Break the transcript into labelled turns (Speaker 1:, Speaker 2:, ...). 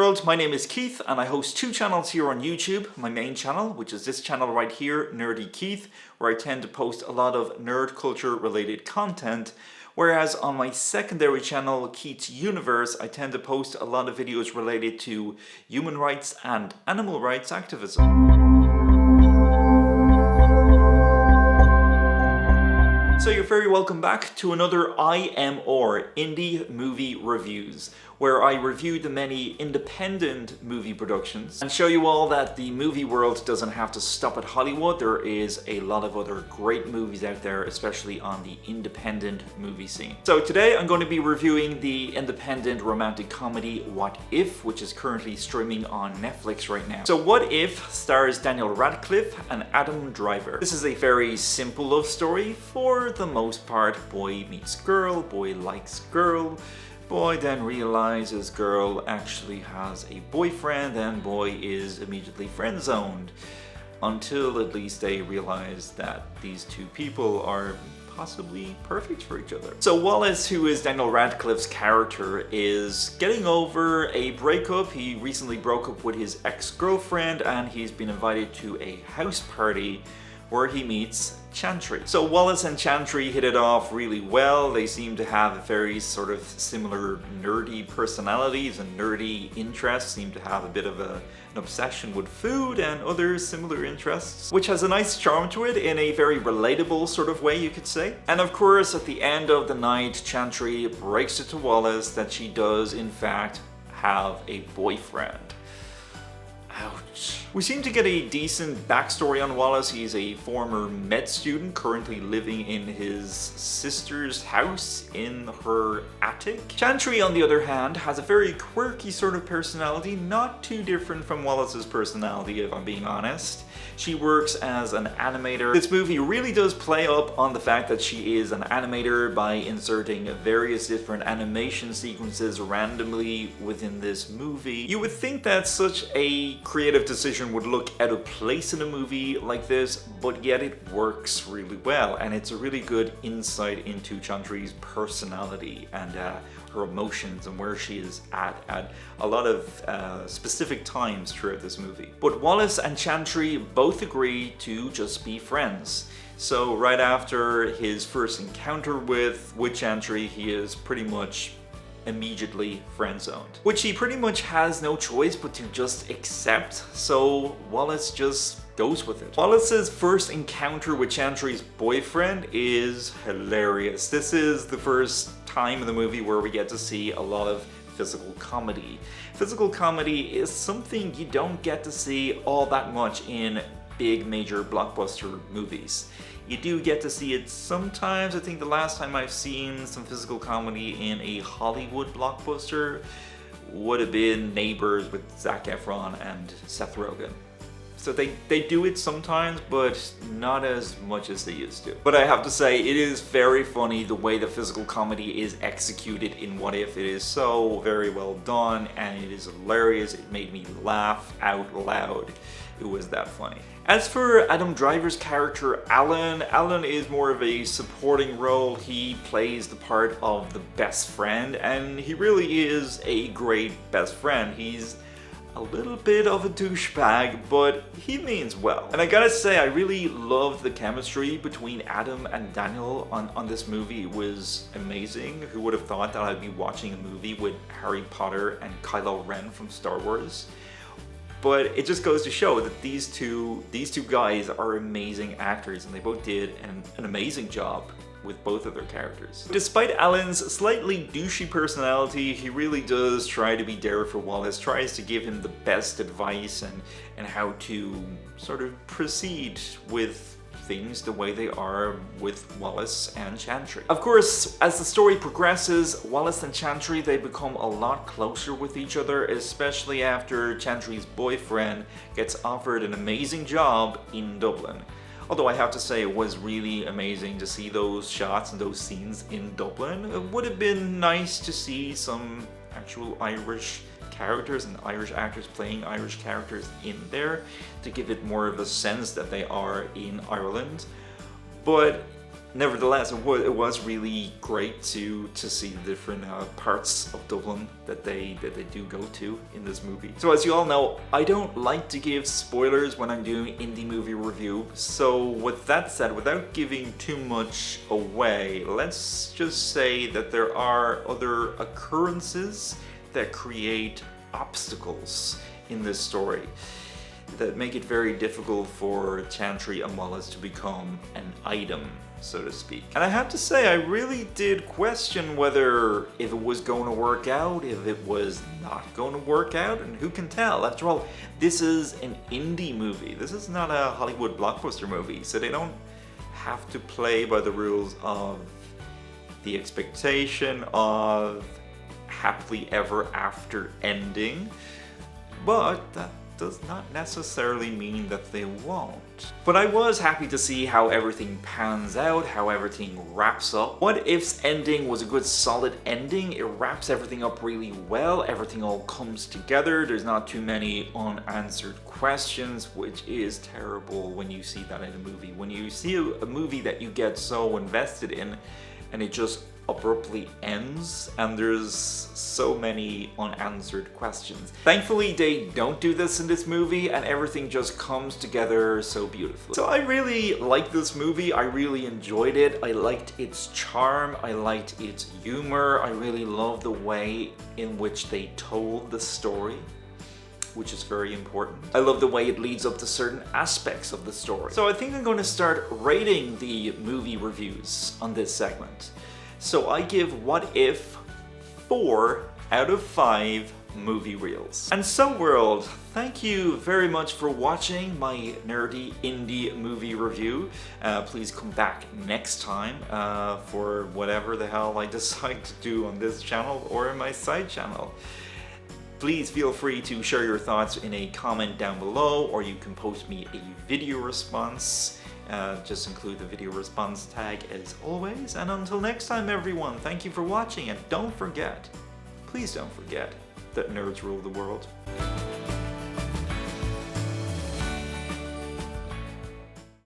Speaker 1: world, my name is Keith and I host two channels here on YouTube. My main channel, which is this channel right here, Nerdy Keith, where I tend to post a lot of nerd culture related content. Whereas on my secondary channel, Keith's Universe, I tend to post a lot of videos related to human rights and animal rights activism. So you're very welcome back to another IMR, Indie Movie Reviews, where I review the many independent movie productions and show you all that the movie world doesn't have to stop at Hollywood. There is a lot of other great movies out there, especially on the independent movie scene. So today I'm going to be reviewing the independent romantic comedy What If, which is currently streaming on Netflix right now. So What If stars Daniel Radcliffe and Adam Driver. This is a very simple love story for the most part. Boy meets girl, boy likes girl, boy then realizes girl actually has a boyfriend, and boy is immediately friend-zoned until at least they realize that these two people are possibly perfect for each other. So Wallace, who is Daniel Radcliffe's character, is getting over a breakup. He recently broke up with his ex-girlfriend and he's been invited to a house party where he meets Chantry. So Wallace and Chantry hit it off really well. They seem to have very sort of similar nerdy personalities and nerdy interests, seem to have a bit of an obsession with food and other similar interests, which has a nice charm to it in a very relatable sort of way, you could say. And of course, at the end of the night, Chantry breaks it to Wallace that she does in fact have a boyfriend. Ouch. We seem to get a decent backstory on Wallace. He's a former med student currently living in his sister's house in her attic. Chantry, on the other hand, has a very quirky sort of personality, not too different from Wallace's personality, if I'm being honest. She works as an animator. This movie really does play up on the fact that she is an animator by inserting various different animation sequences randomly within this movie. You would think that such a creative decision would look out of place in a movie like this, but yet it works really well, and it's a really good insight into Chantry's personality and her emotions and where she is at a lot of specific times throughout this movie. But Wallace and Chantry both agree to just be friends. So right after his first encounter with Chantry, he is pretty much immediately friend-zoned, which he pretty much has no choice but to just accept, so Wallace just goes with it. Wallace's first encounter with Chantry's boyfriend is hilarious. This is the first time in the movie where we get to see a lot of physical comedy. Physical comedy is something you don't get to see all that much in big major blockbuster movies. You do get to see it sometimes. I think the last time I've seen some physical comedy in a Hollywood blockbuster would have been Neighbors with Zac Efron and Seth Rogen. So they do it sometimes, but not as much as they used to. But I have to say, it is very funny the way the physical comedy is executed in What If. It is so very well done and it is hilarious. It made me laugh out loud. It was that funny. As for Adam Driver's character, Alan is more of a supporting role. He plays the part of the best friend, and he really is a great best friend. He's a little bit of a douchebag, but he means well. And I gotta say, I really loved the chemistry between Adam and Daniel on this movie. It was amazing. Who would have thought that I'd be watching a movie with Harry Potter and Kylo Ren from Star Wars? But it just goes to show that these two guys are amazing actors, and they both did an amazing job with both of their characters. Despite Alan's slightly douchey personality, he really does try to be there for Wallace, tries to give him the best advice and how to sort of proceed with things the way they are with Wallace and Chantry. Of course, as the story progresses, Wallace and Chantry, they become a lot closer with each other, especially after Chantry's boyfriend gets offered an amazing job in Dublin. Although I have to say, it was really amazing to see those shots and those scenes in Dublin. It would have been nice to see some actual Irish characters and Irish actors playing Irish characters in there to give it more of a sense that they are in Ireland. But nevertheless, it was really great to see the different parts of Dublin that they do go to in this movie. So as you all know, I don't like to give spoilers when I'm doing indie movie review. So with that said, without giving too much away, let's just say that there are other occurrences that create obstacles in this story that make it very difficult for Chantry and Wallace to become an item, so to speak. And I have to say, I really did question whether if it was going to work out, if it was not going to work out, and who can tell? After all, this is an indie movie. This is not a Hollywood blockbuster movie, so they don't have to play by the rules of the expectation of happily ever after ending, but that does not necessarily mean that they won't. But I was happy to see how everything pans out, how everything wraps up. What If's ending was a good solid ending. It wraps everything up really well, everything all comes together, there's not too many unanswered questions, which is terrible when you see that in a movie. When you see a movie that you get so invested in and it just abruptly ends and there's so many unanswered questions. Thankfully they don't do this in this movie and everything just comes together so beautifully. So I really liked this movie, I really enjoyed it, I liked its charm, I liked its humor, I really loved the way in which they told the story, which is very important. I love the way it leads up to certain aspects of the story. So I think I'm going to start rating the movie reviews on this segment. So I give What If 4 out of 5 movie reels. And so world, thank you very much for watching my nerdy indie movie review. Please come back next time for whatever the hell I decide to do on this channel or in my side channel. Please feel free to share your thoughts in a comment down below, or you can post me a video response. Just include the video response tag as always. And until next time everyone, thank you for watching, and don't forget, please don't forget, that nerds rule the world.